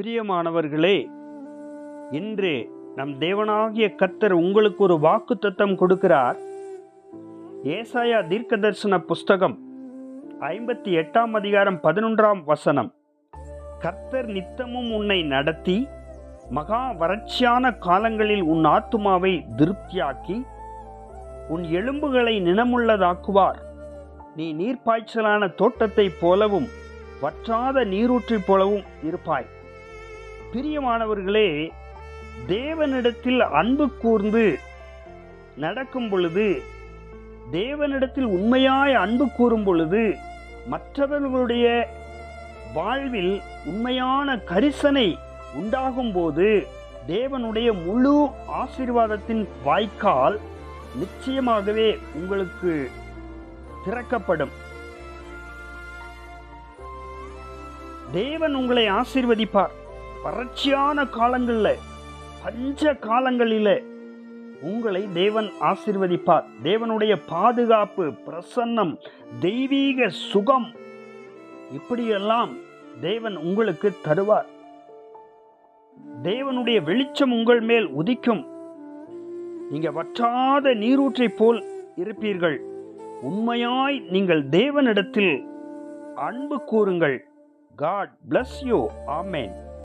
பிரியமானவர்களே, இன்று நம் தேவனாகிய கர்த்தர் உங்களுக்கு ஒரு வாக்குத்தத்தம் கொடுக்கிறார். ஏசாயா தீர்க்கதரிசன புஸ்தகம் 58 அதிகாரம் 11 கர்த்தர் நித்தமும் உன்னை நடத்தி மகா வறட்சியான காலங்களில் உன் ஆத்துமாவை திருப்தியாக்கி உன் எலும்புகளை நினமுள்ளதாக்குவார். நீ நீர்ப்பாய்ச்சலான தோட்டத்தைப் போலவும் வற்றாத நீரூற்றைப் போலவும் இருப்பாய். பிரியமானவர்களே, தேவனிடத்தில் அன்பு கூர்ந்து நடக்கும் பொழுது, தேவனிடத்தில் உண்மையாய் அன்பு கூறும் பொழுது, மற்றவர்களுடைய வாழ்வில் உண்மையான கரிசனை உண்டாகும் போது தேவனுடைய முழு ஆசீர்வாதத்தின் வாய்க்கால் நிச்சயமாகவே உங்களுக்கு திறக்கப்படும். தேவன் உங்களை ஆசீர்வதிப்பார். வறட்சியான காலங்களில், பஞ்ச காலங்களில் உங்களை தேவன் ஆசீர்வதிப்பார். தேவனுடைய பாதுகாப்பு, பிரசன்னம், தெய்வீக சுகம் இப்படியெல்லாம் தேவன் உங்களுக்கு தருவார். தேவனுடைய வெளிச்சம் உங்கள் மேல் உதிக்கும். நீங்க வற்றாத நீரூற்றை போல் இருப்பீர்கள். உண்மையாய் நீங்கள் தேவனிடத்தில் அன்பு கூறுங்கள். God bless you. Amen.